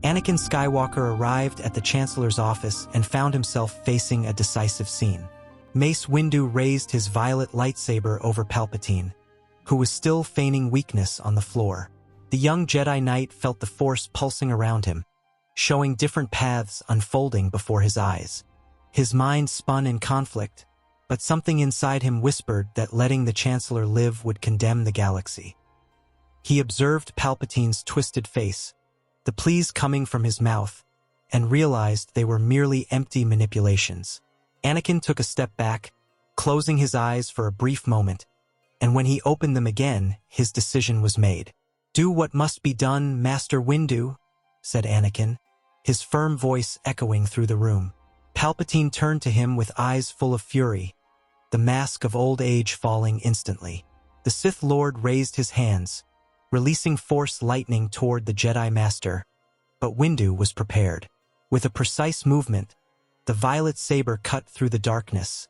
Anakin Skywalker arrived at the Chancellor's office and found himself facing a decisive scene. Mace Windu raised his violet lightsaber over Palpatine, who was still feigning weakness on the floor. The young Jedi Knight felt the Force pulsing around him, showing different paths unfolding before his eyes. His mind spun in conflict, but something inside him whispered that letting the Chancellor live would condemn the galaxy. He observed Palpatine's twisted face, the pleas coming from his mouth, and realized they were merely empty manipulations. Anakin took a step back, closing his eyes for a brief moment, and when he opened them again, his decision was made. "Do what must be done, Master Windu," said Anakin, his firm voice echoing through the room. Palpatine turned to him with eyes full of fury, the mask of old age falling instantly. The Sith Lord raised his hands, releasing Force lightning toward the Jedi Master, but Windu was prepared. With a precise movement, the violet saber cut through the darkness,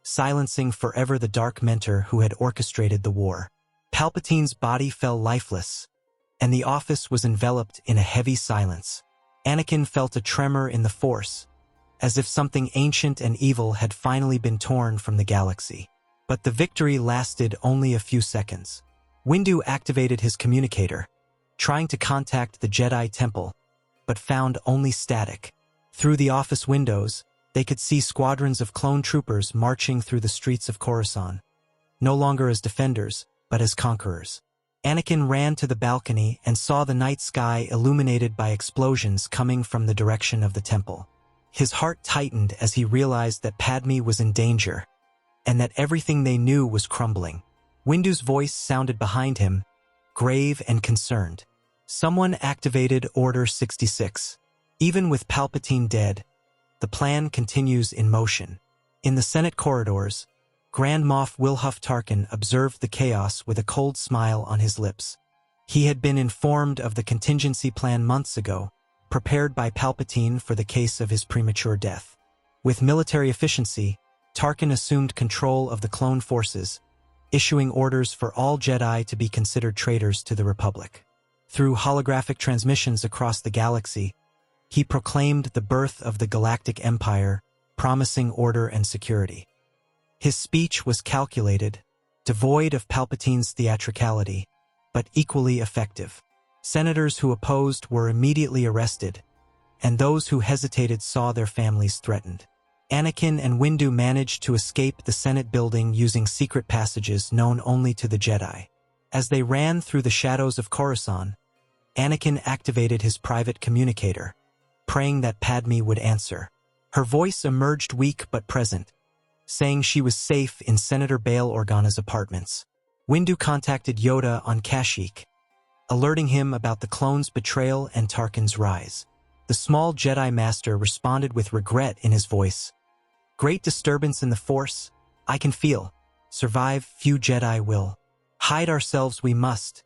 silencing forever the Dark Mentor who had orchestrated the war. Palpatine's body fell lifeless, and the office was enveloped in a heavy silence. Anakin felt a tremor in the Force, as if something ancient and evil had finally been torn from the galaxy. But the victory lasted only a few seconds. Windu activated his communicator, trying to contact the Jedi Temple, but found only static. Through the office windows, they could see squadrons of clone troopers marching through the streets of Coruscant, no longer as defenders, but as conquerors. Anakin ran to the balcony and saw the night sky illuminated by explosions coming from the direction of the temple. His heart tightened as he realized that Padme was in danger, and that everything they knew was crumbling. Windu's voice sounded behind him, grave and concerned. "Someone activated Order 66. Even with Palpatine dead, the plan continues in motion." In the Senate corridors, Grand Moff Wilhuff Tarkin observed the chaos with a cold smile on his lips. He had been informed of the contingency plan months ago, prepared by Palpatine for the case of his premature death. With military efficiency, Tarkin assumed control of the clone forces, issuing orders for all Jedi to be considered traitors to the Republic. Through holographic transmissions across the galaxy, he proclaimed the birth of the Galactic Empire, promising order and security. His speech was calculated, devoid of Palpatine's theatricality, but equally effective. Senators who opposed were immediately arrested, and those who hesitated saw their families threatened. Anakin and Windu managed to escape the Senate building using secret passages known only to the Jedi. As they ran through the shadows of Coruscant, Anakin activated his private communicator, praying that Padme would answer. Her voice emerged weak but present, saying she was safe in Senator Bail Organa's apartments. Windu contacted Yoda on Kashyyyk, alerting him about the clones' betrayal and Tarkin's rise. The small Jedi Master responded with regret in his voice. "Great disturbance in the Force, I can feel. Survive few Jedi will. Hide ourselves we must,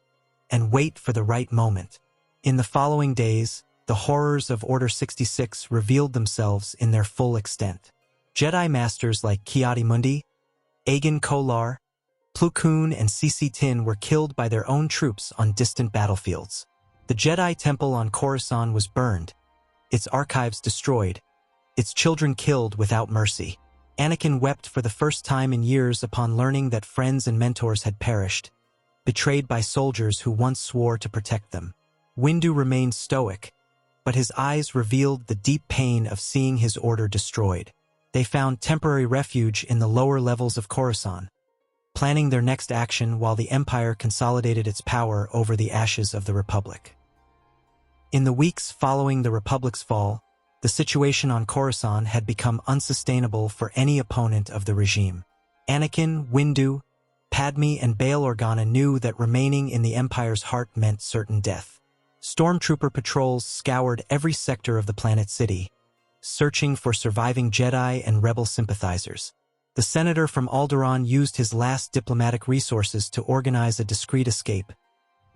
and wait for the right moment." In the following days, the horrors of Order 66 revealed themselves in their full extent. Jedi Masters like Ki-Adi-Mundi, Agen Kolar, Plo Koon, and Cece Tin were killed by their own troops on distant battlefields. The Jedi Temple on Coruscant was burned, its archives destroyed, its children killed without mercy. Anakin wept for the first time in years upon learning that friends and mentors had perished, betrayed by soldiers who once swore to protect them. Windu remained stoic, but his eyes revealed the deep pain of seeing his order destroyed. They found temporary refuge in the lower levels of Coruscant, planning their next action while the Empire consolidated its power over the ashes of the Republic. In the weeks following the Republic's fall, the situation on Coruscant had become unsustainable for any opponent of the regime. Anakin, Windu, Padme, and Bail Organa knew that remaining in the Empire's heart meant certain death. Stormtrooper patrols scoured every sector of the planet city, searching for surviving Jedi and rebel sympathizers. The senator from Alderaan used his last diplomatic resources to organize a discreet escape,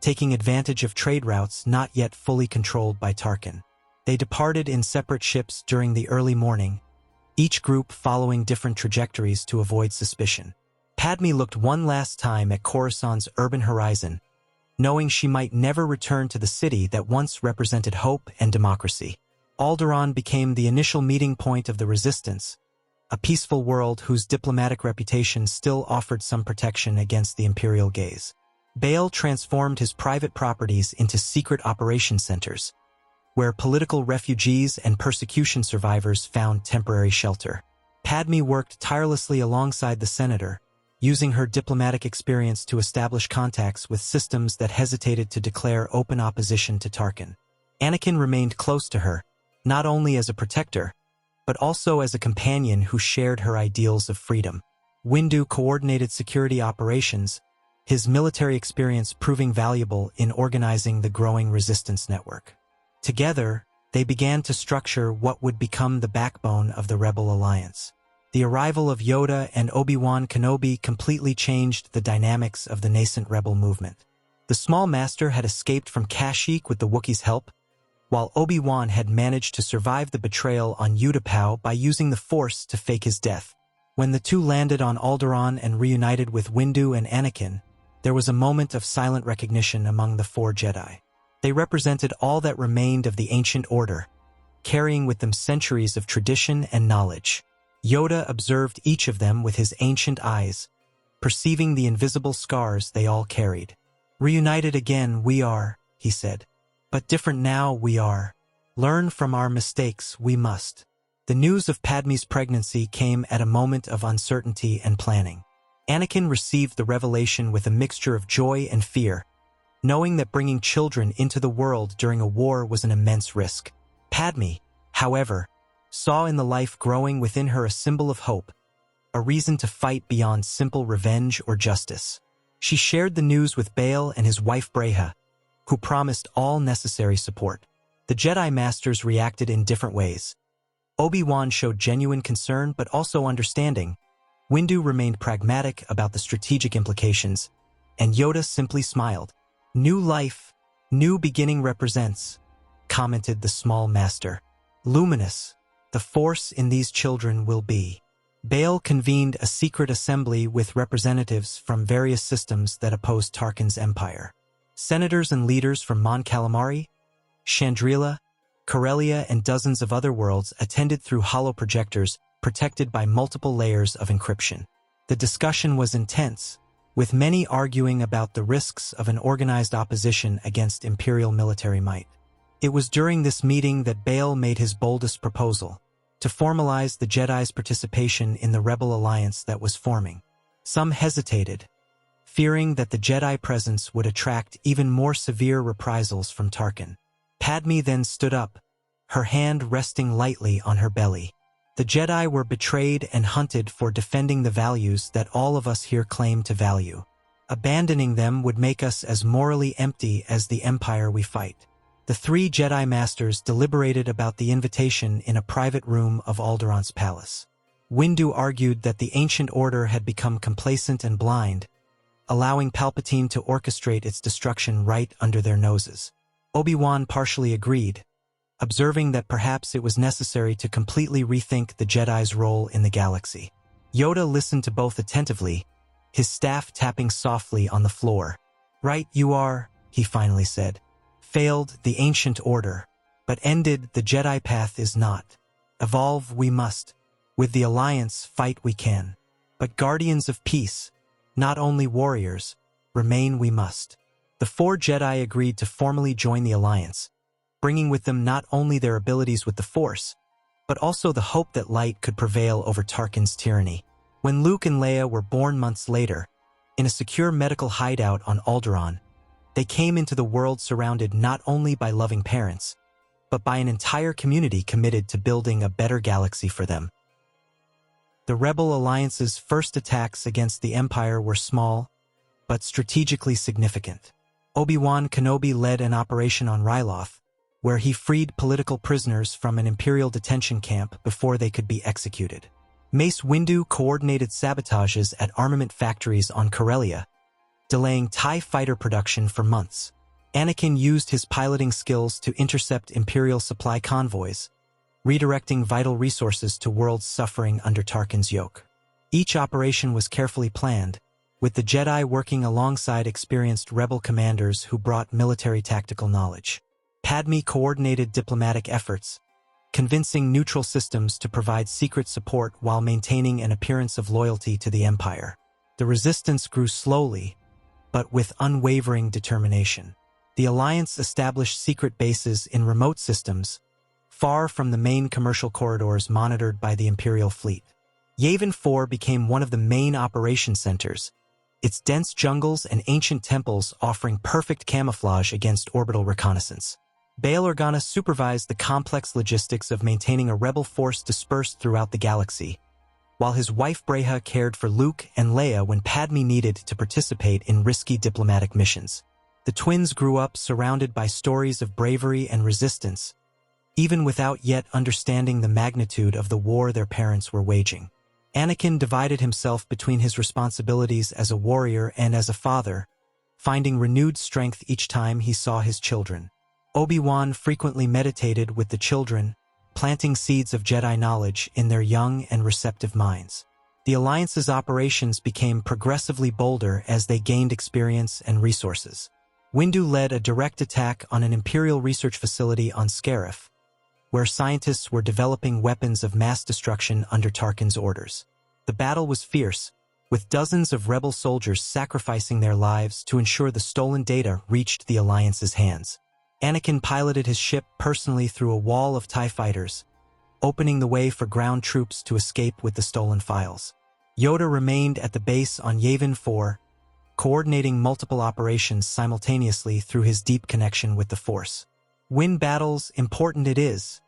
taking advantage of trade routes not yet fully controlled by Tarkin. They departed in separate ships during the early morning, each group following different trajectories to avoid suspicion. Padme looked one last time at Coruscant's urban horizon, knowing she might never return to the city that once represented hope and democracy. Alderaan became the initial meeting point of the Resistance, a peaceful world whose diplomatic reputation still offered some protection against the Imperial gaze. Bail transformed his private properties into secret operation centers, where political refugees and persecution survivors found temporary shelter. Padme worked tirelessly alongside the senator, using her diplomatic experience to establish contacts with systems that hesitated to declare open opposition to Tarkin. Anakin remained close to her, not only as a protector, but also as a companion who shared her ideals of freedom. Windu coordinated security operations, his military experience proving valuable in organizing the growing resistance network. Together, they began to structure what would become the backbone of the Rebel Alliance. The arrival of Yoda and Obi-Wan Kenobi completely changed the dynamics of the nascent rebel movement. The small master had escaped from Kashyyyk with the Wookiees' help, while Obi-Wan had managed to survive the betrayal on Utapau by using the Force to fake his death. When the two landed on Alderaan and reunited with Windu and Anakin, there was a moment of silent recognition among the four Jedi. They represented all that remained of the ancient order, carrying with them centuries of tradition and knowledge. Yoda observed each of them with his ancient eyes, perceiving the invisible scars they all carried. "Reunited again we are," he said. "But different now we are. Learn from our mistakes we must." The news of Padme's pregnancy came at a moment of uncertainty and planning. Anakin received the revelation with a mixture of joy and fear, knowing that bringing children into the world during a war was an immense risk. Padme, however, saw in the life growing within her a symbol of hope, a reason to fight beyond simple revenge or justice. She shared the news with Bail and his wife Breha, who promised all necessary support. The Jedi Masters reacted in different ways. Obi-Wan showed genuine concern but also understanding. Windu remained pragmatic about the strategic implications, and Yoda simply smiled. "New life, new beginning represents," commented the small master. "Luminous, the Force in these children will be." Bail convened a secret assembly with representatives from various systems that opposed Tarkin's empire. Senators and leaders from Mon Calamari, Chandrila, Corellia, and dozens of other worlds attended through hollow projectors protected by multiple layers of encryption. The discussion was intense, with many arguing about the risks of an organized opposition against Imperial military might. It was during this meeting that Bail made his boldest proposal, to formalize the Jedi's participation in the Rebel Alliance that was forming. Some hesitated, fearing that the Jedi presence would attract even more severe reprisals from Tarkin. Padme then stood up, her hand resting lightly on her belly. "The Jedi were betrayed and hunted for defending the values that all of us here claim to value. Abandoning them would make us as morally empty as the Empire we fight." The three Jedi Masters deliberated about the invitation in a private room of Alderaan's palace. Windu argued that the ancient order had become complacent and blind, allowing Palpatine to orchestrate its destruction right under their noses. Obi-Wan partially agreed, observing that perhaps it was necessary to completely rethink the Jedi's role in the galaxy. Yoda listened to both attentively, his staff tapping softly on the floor. "Right you are," he finally said. "Failed the ancient order, but ended the Jedi path is not. Evolve we must. With the Alliance fight we can. But guardians of peace, not only warriors, remain we must." The four Jedi agreed to formally join the Alliance, bringing with them not only their abilities with the Force, but also the hope that light could prevail over Tarkin's tyranny. When Luke and Leia were born months later, in a secure medical hideout on Alderaan, they came into the world surrounded not only by loving parents, but by an entire community committed to building a better galaxy for them. The Rebel Alliance's first attacks against the Empire were small, but strategically significant. Obi-Wan Kenobi led an operation on Ryloth, where he freed political prisoners from an Imperial detention camp before they could be executed. Mace Windu coordinated sabotages at armament factories on Corellia, delaying TIE fighter production for months. Anakin used his piloting skills to intercept Imperial supply convoys, redirecting vital resources to worlds suffering under Tarkin's yoke. Each operation was carefully planned, with the Jedi working alongside experienced rebel commanders who brought military tactical knowledge. Padme coordinated diplomatic efforts, convincing neutral systems to provide secret support while maintaining an appearance of loyalty to the Empire. The resistance grew slowly, but with unwavering determination. The Alliance established secret bases in remote systems, far from the main commercial corridors monitored by the Imperial fleet. Yavin 4 became one of the main operation centers, its dense jungles and ancient temples offering perfect camouflage against orbital reconnaissance. Bail Organa supervised the complex logistics of maintaining a rebel force dispersed throughout the galaxy, while his wife Breha cared for Luke and Leia when Padme needed to participate in risky diplomatic missions. The twins grew up surrounded by stories of bravery and resistance, even without yet understanding the magnitude of the war their parents were waging. Anakin divided himself between his responsibilities as a warrior and as a father, finding renewed strength each time he saw his children. Obi-Wan frequently meditated with the children, planting seeds of Jedi knowledge in their young and receptive minds. The Alliance's operations became progressively bolder as they gained experience and resources. Windu led a direct attack on an Imperial research facility on Scarif, where scientists were developing weapons of mass destruction under Tarkin's orders. The battle was fierce, with dozens of rebel soldiers sacrificing their lives to ensure the stolen data reached the Alliance's hands. Anakin piloted his ship personally through a wall of TIE fighters, opening the way for ground troops to escape with the stolen files. Yoda remained at the base on Yavin 4, coordinating multiple operations simultaneously through his deep connection with the Force. "Win battles, important it is,"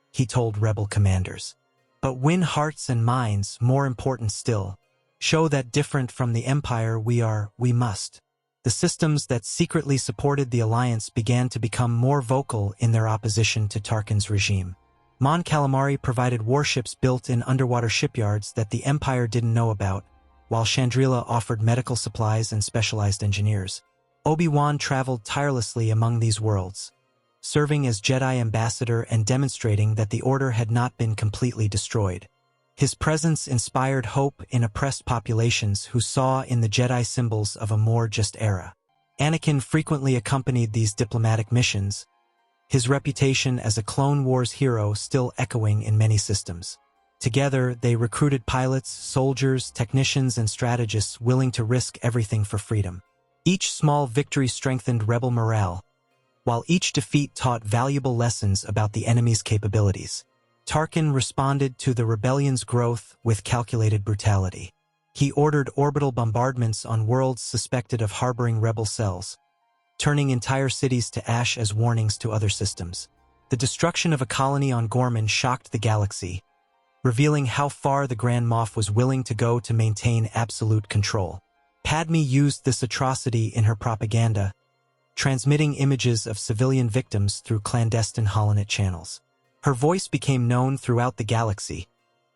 he told rebel commanders. "But win hearts and minds, more important still. Show that different from the Empire we must." The systems that secretly supported the Alliance began to become more vocal in their opposition to Tarkin's regime. Mon Calamari provided warships built in underwater shipyards that the Empire didn't know about, while Chandrila offered medical supplies and specialized engineers. Obi-Wan traveled tirelessly among these worlds, serving as Jedi ambassador and demonstrating that the Order had not been completely destroyed. His presence inspired hope in oppressed populations who saw in the Jedi symbols of a more just era. Anakin frequently accompanied these diplomatic missions, his reputation as a Clone Wars hero still echoing in many systems. Together, they recruited pilots, soldiers, technicians, and strategists willing to risk everything for freedom. Each small victory strengthened rebel morale, while each defeat taught valuable lessons about the enemy's capabilities. Tarkin responded to the rebellion's growth with calculated brutality. He ordered orbital bombardments on worlds suspected of harboring rebel cells, turning entire cities to ash as warnings to other systems. The destruction of a colony on Gorman shocked the galaxy, revealing how far the Grand Moff was willing to go to maintain absolute control. Padme used this atrocity in her propaganda, transmitting images of civilian victims through clandestine holonet channels. Her voice became known throughout the galaxy,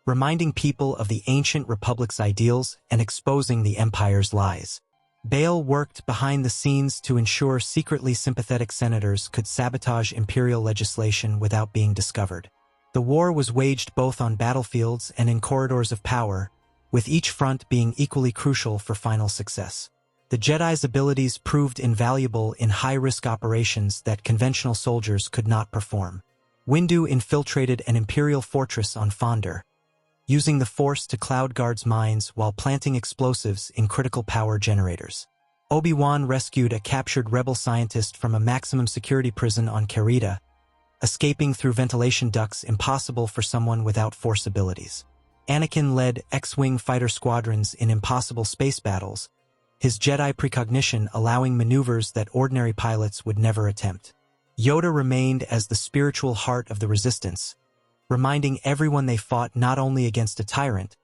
reminding people of the ancient Republic's ideals and exposing the Empire's lies. Bail worked behind the scenes to ensure secretly sympathetic senators could sabotage Imperial legislation without being discovered. The war was waged both on battlefields and in corridors of power, with each front being equally crucial for final success. The Jedi's abilities proved invaluable in high-risk operations that conventional soldiers could not perform. Windu infiltrated an Imperial fortress on Fonder, using the Force to cloud guards mines while planting explosives in critical power generators. Obi-Wan rescued a captured rebel scientist from a maximum security prison on Carida, escaping through ventilation ducts impossible for someone without Force abilities. Anakin led X-Wing fighter squadrons in impossible space battles, his Jedi precognition allowing maneuvers that ordinary pilots would never attempt. Yoda remained as the spiritual heart of the Resistance, reminding everyone they fought not only against a tyrant,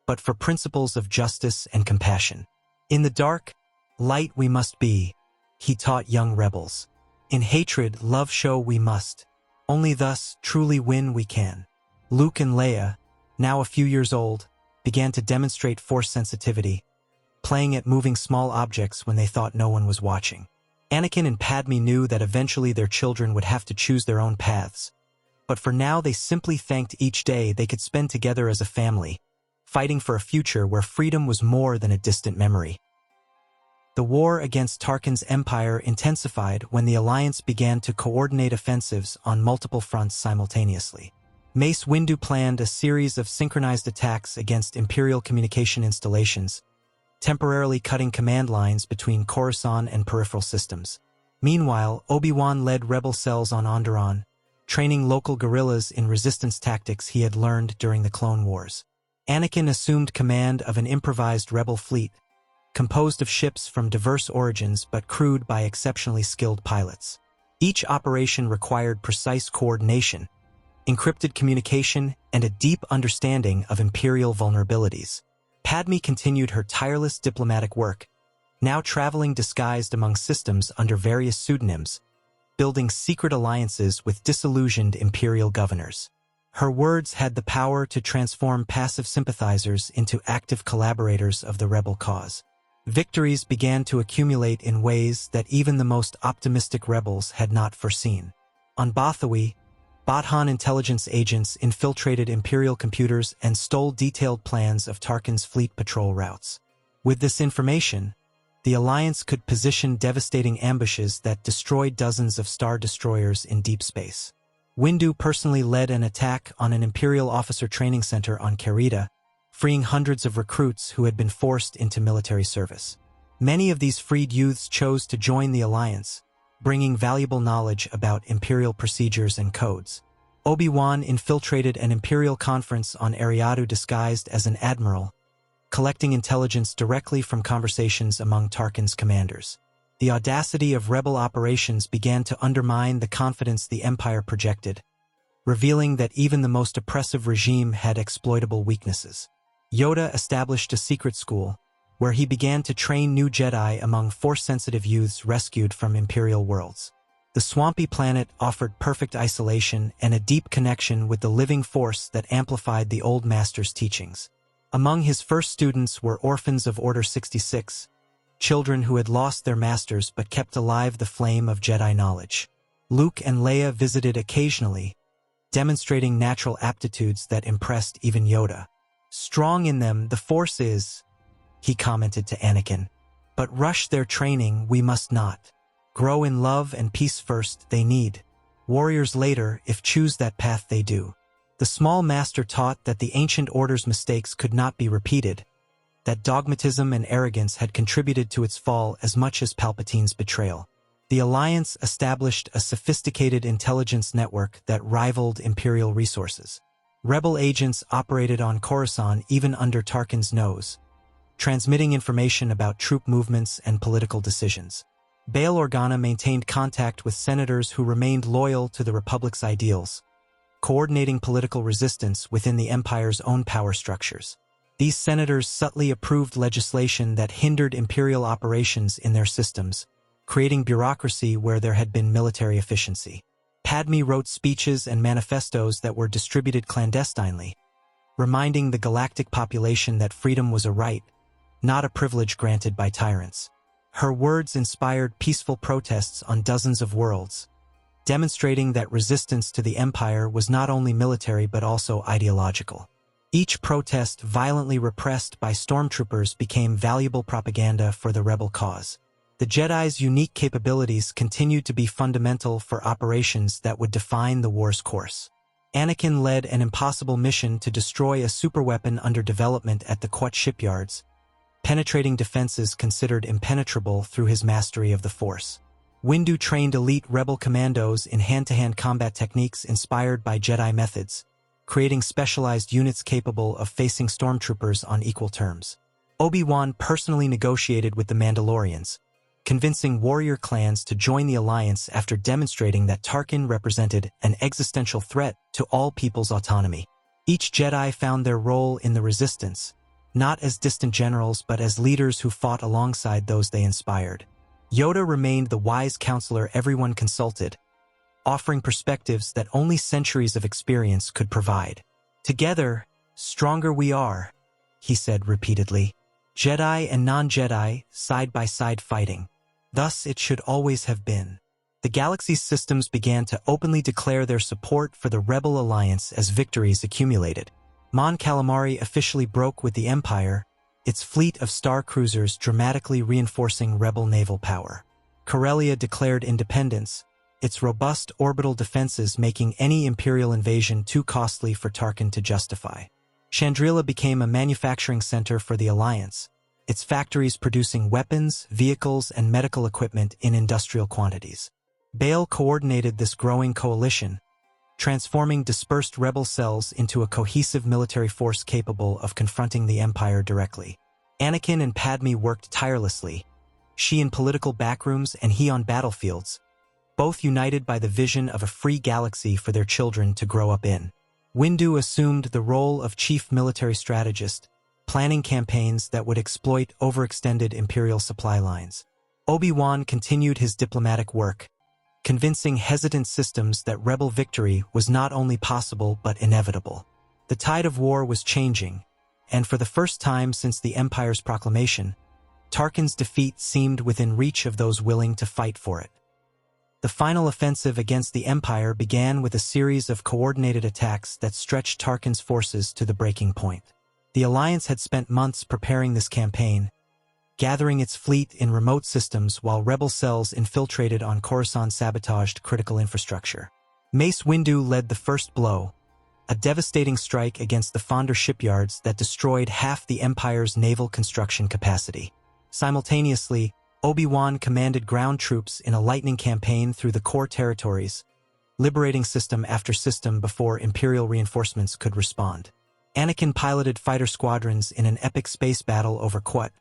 but for principles of justice and compassion. "In the dark, light we must be," he taught young rebels. "In hatred, love show we must. Only thus, truly win we can." Luke and Leia, now a few years old, began to demonstrate Force sensitivity, playing at moving small objects when they thought no one was watching. Anakin and Padme knew that eventually their children would have to choose their own paths, but for now they simply thanked each day they could spend together as a family, fighting for a future where freedom was more than a distant memory. The war against Tarkin's empire intensified when the Alliance began to coordinate offensives on multiple fronts simultaneously. Mace Windu planned a series of synchronized attacks against Imperial communication installations, temporarily cutting command lines between Coruscant and peripheral systems. Meanwhile, Obi-Wan led rebel cells on Onderon, training local guerrillas in resistance tactics he had learned during the Clone Wars. Anakin assumed command of an improvised rebel fleet, composed of ships from diverse origins but crewed by exceptionally skilled pilots. Each operation required precise coordination, encrypted communication, and a deep understanding of Imperial vulnerabilities. Padme continued her tireless diplomatic work, now traveling disguised among systems under various pseudonyms, building secret alliances with disillusioned Imperial governors. Her words had the power to transform passive sympathizers into active collaborators of the rebel cause. Victories began to accumulate in ways that even the most optimistic rebels had not foreseen. On Bothawi, Bothan intelligence agents infiltrated Imperial computers and stole detailed plans of Tarkin's fleet patrol routes. With this information, the Alliance could position devastating ambushes that destroyed dozens of Star Destroyers in deep space. Windu personally led an attack on an Imperial officer training center on Kerida, freeing hundreds of recruits who had been forced into military service. Many of these freed youths chose to join the Alliance, bringing valuable knowledge about Imperial procedures and codes. Obi-Wan infiltrated an Imperial conference on Ariadu disguised as an admiral, collecting intelligence directly from conversations among Tarkin's commanders. The audacity of rebel operations began to undermine the confidence the Empire projected, revealing that even the most oppressive regime had exploitable weaknesses. Yoda established a secret school, where he began to train new Jedi among Force-sensitive youths rescued from Imperial worlds. The swampy planet offered perfect isolation and a deep connection with the living force that amplified the Old Master's teachings. Among his first students were orphans of Order 66, children who had lost their masters but kept alive the flame of Jedi knowledge. Luke and Leia visited occasionally, demonstrating natural aptitudes that impressed even Yoda. "Strong in them, the Force is," he commented to Anakin. "But rush their training we must not. Grow in love and peace first, they need. Warriors later, if choose that path they do." The small master taught that the ancient order's mistakes could not be repeated, that dogmatism and arrogance had contributed to its fall as much as Palpatine's betrayal. The Alliance established a sophisticated intelligence network that rivaled Imperial resources. Rebel agents operated on Coruscant even under Tarkin's nose, transmitting information about troop movements and political decisions. Bail Organa maintained contact with senators who remained loyal to the Republic's ideals, coordinating political resistance within the Empire's own power structures. These senators subtly approved legislation that hindered Imperial operations in their systems, creating bureaucracy where there had been military efficiency. Padme wrote speeches and manifestos that were distributed clandestinely, reminding the galactic population that freedom was a right, not a privilege granted by tyrants. Her words inspired peaceful protests on dozens of worlds, demonstrating that resistance to the Empire was not only military but also ideological. Each protest violently repressed by stormtroopers became valuable propaganda for the rebel cause. The Jedi's unique capabilities continued to be fundamental for operations that would define the war's course. Anakin led an impossible mission to destroy a superweapon under development at the Quat shipyards, penetrating defenses considered impenetrable through his mastery of the Force. Windu trained elite rebel commandos in hand-to-hand combat techniques inspired by Jedi methods, creating specialized units capable of facing stormtroopers on equal terms. Obi-Wan personally negotiated with the Mandalorians, convincing warrior clans to join the Alliance after demonstrating that Tarkin represented an existential threat to all people's autonomy. Each Jedi found their role in the Resistance, not as distant generals but as leaders who fought alongside those they inspired. Yoda remained the wise counselor everyone consulted, offering perspectives that only centuries of experience could provide. "Together, stronger we are," he said repeatedly. "Jedi and non-Jedi, side by side fighting. Thus it should always have been." The galaxy's systems began to openly declare their support for the Rebel Alliance as victories accumulated. Mon Calamari officially broke with the Empire, its fleet of star cruisers dramatically reinforcing rebel naval power. Corellia declared independence, its robust orbital defenses making any Imperial invasion too costly for Tarkin to justify. Chandrila became a manufacturing center for the Alliance, its factories producing weapons, vehicles, and medical equipment in industrial quantities. Bail coordinated this growing coalition, transforming dispersed rebel cells into a cohesive military force capable of confronting the Empire directly. Anakin and Padme worked tirelessly, she in political backrooms and he on battlefields, both united by the vision of a free galaxy for their children to grow up in. Windu assumed the role of chief military strategist, planning campaigns that would exploit overextended Imperial supply lines. Obi-Wan continued his diplomatic work, convincing hesitant systems that rebel victory was not only possible but inevitable. The tide of war was changing, and for the first time since the Empire's proclamation, Tarkin's defeat seemed within reach of those willing to fight for it. The final offensive against the Empire began with a series of coordinated attacks that stretched Tarkin's forces to the breaking point. The Alliance had spent months preparing this campaign, gathering its fleet in remote systems while rebel cells infiltrated on Coruscant sabotaged critical infrastructure. Mace Windu led the first blow, a devastating strike against the Fonder shipyards that destroyed half the Empire's naval construction capacity. Simultaneously, Obi-Wan commanded ground troops in a lightning campaign through the core territories, liberating system after system before Imperial reinforcements could respond. Anakin piloted fighter squadrons in an epic space battle over Quat,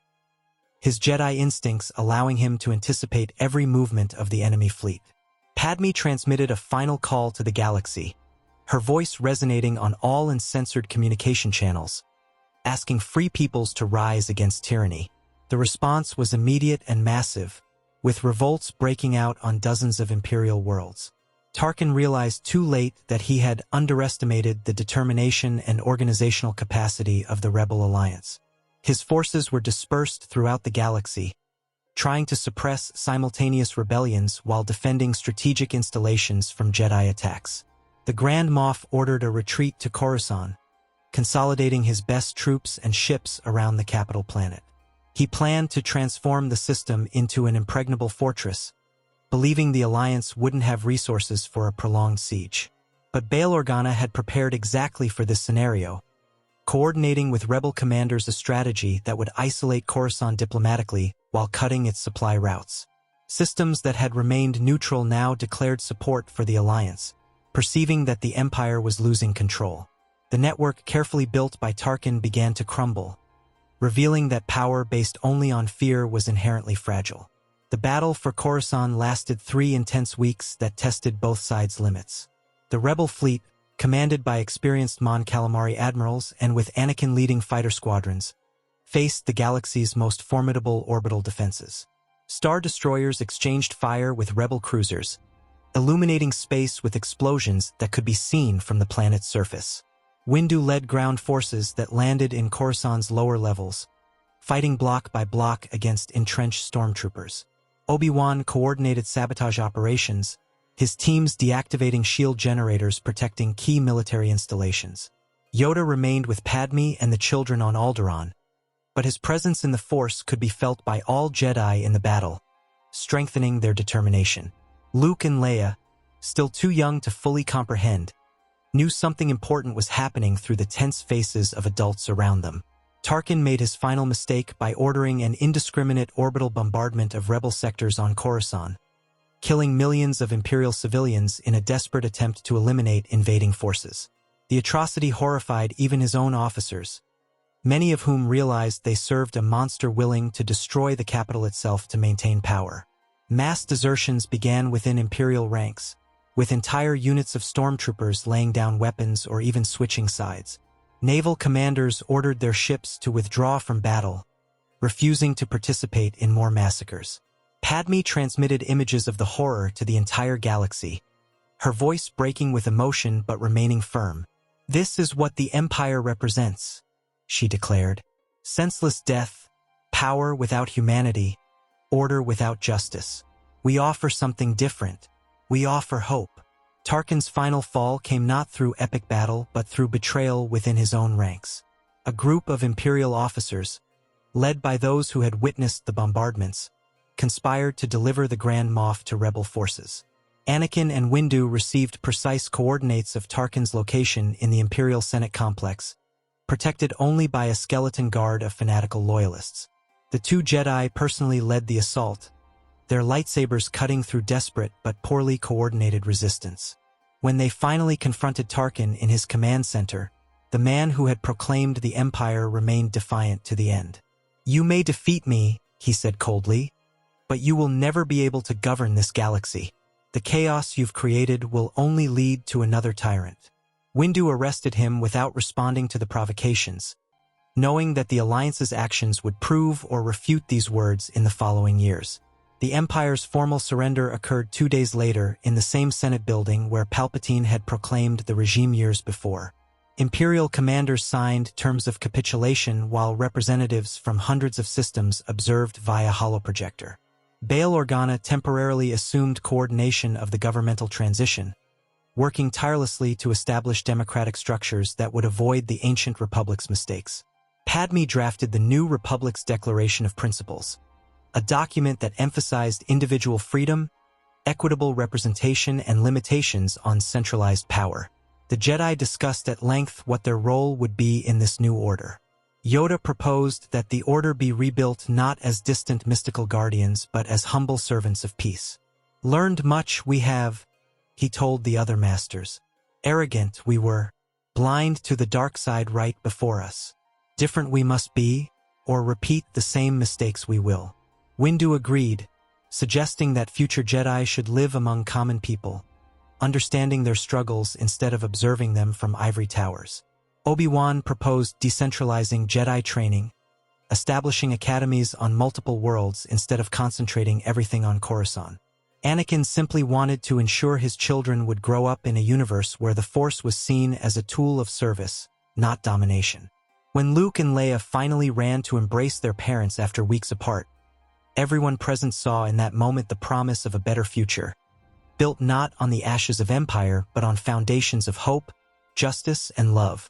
his Jedi instincts allowing him to anticipate every movement of the enemy fleet. Padme transmitted a final call to the galaxy, her voice resonating on all uncensored communication channels, asking free peoples to rise against tyranny. The response was immediate and massive, with revolts breaking out on dozens of Imperial worlds. Tarkin realized too late that he had underestimated the determination and organizational capacity of the Rebel Alliance. His forces were dispersed throughout the galaxy, trying to suppress simultaneous rebellions while defending strategic installations from Jedi attacks. The Grand Moff ordered a retreat to Coruscant, consolidating his best troops and ships around the capital planet. He planned to transform the system into an impregnable fortress, believing the Alliance wouldn't have resources for a prolonged siege. But Bail Organa had prepared exactly for this scenario, coordinating with rebel commanders a strategy that would isolate Coruscant diplomatically while cutting its supply routes. Systems that had remained neutral now declared support for the Alliance, perceiving that the Empire was losing control. The network carefully built by Tarkin began to crumble, revealing that power based only on fear was inherently fragile. The battle for Coruscant lasted 3 intense weeks that tested both sides' limits. The rebel fleet, commanded by experienced Mon Calamari admirals and with Anakin leading fighter squadrons, faced the galaxy's most formidable orbital defenses. Star destroyers exchanged fire with rebel cruisers, illuminating space with explosions that could be seen from the planet's surface. Windu led ground forces that landed in Coruscant's lower levels, fighting block by block against entrenched stormtroopers. Obi-Wan coordinated sabotage operations, his teams deactivating shield generators protecting key military installations. Yoda remained with Padme and the children on Alderaan, but his presence in the Force could be felt by all Jedi in the battle, strengthening their determination. Luke and Leia, still too young to fully comprehend, knew something important was happening through the tense faces of adults around them. Tarkin made his final mistake by ordering an indiscriminate orbital bombardment of rebel sectors on Coruscant, killing millions of Imperial civilians in a desperate attempt to eliminate invading forces. The atrocity horrified even his own officers, many of whom realized they served a monster willing to destroy the capital itself to maintain power. Mass desertions began within Imperial ranks, with entire units of stormtroopers laying down weapons or even switching sides. Naval commanders ordered their ships to withdraw from battle, refusing to participate in more massacres. Padme transmitted images of the horror to the entire galaxy, her voice breaking with emotion but remaining firm. "This is what the Empire represents," she declared. "Senseless death, power without humanity, order without justice. We offer something different. We offer hope." Tarkin's final fall came not through epic battle but through betrayal within his own ranks. A group of Imperial officers, led by those who had witnessed the bombardments, conspired to deliver the Grand Moff to rebel forces. Anakin and Windu received precise coordinates of Tarkin's location in the Imperial Senate complex, protected only by a skeleton guard of fanatical loyalists. The two Jedi personally led the assault, their lightsabers cutting through desperate but poorly coordinated resistance. When they finally confronted Tarkin in his command center, the man who had proclaimed the Empire remained defiant to the end. "You may defeat me," he said coldly, "but you will never be able to govern this galaxy. The chaos you've created will only lead to another tyrant." Windu arrested him without responding to the provocations, knowing that the Alliance's actions would prove or refute these words in the following years. The Empire's formal surrender occurred 2 days later in the same Senate building where Palpatine had proclaimed the regime years before. Imperial commanders signed terms of capitulation while representatives from hundreds of systems observed via holoprojector. Bail Organa temporarily assumed coordination of the governmental transition, working tirelessly to establish democratic structures that would avoid the ancient Republic's mistakes. Padme drafted the new Republic's Declaration of Principles, a document that emphasized individual freedom, equitable representation, and limitations on centralized power. The Jedi discussed at length what their role would be in this new order. Yoda proposed that the Order be rebuilt not as distant mystical guardians but as humble servants of peace. "Learned much we have," he told the other masters. "Arrogant we were, blind to the dark side right before us. Different we must be, or repeat the same mistakes we will." Windu agreed, suggesting that future Jedi should live among common people, understanding their struggles instead of observing them from ivory towers. Obi-Wan proposed decentralizing Jedi training, establishing academies on multiple worlds instead of concentrating everything on Coruscant. Anakin simply wanted to ensure his children would grow up in a universe where the Force was seen as a tool of service, not domination. When Luke and Leia finally ran to embrace their parents after weeks apart, everyone present saw in that moment the promise of a better future, built not on the ashes of empire but on foundations of hope, justice, and love.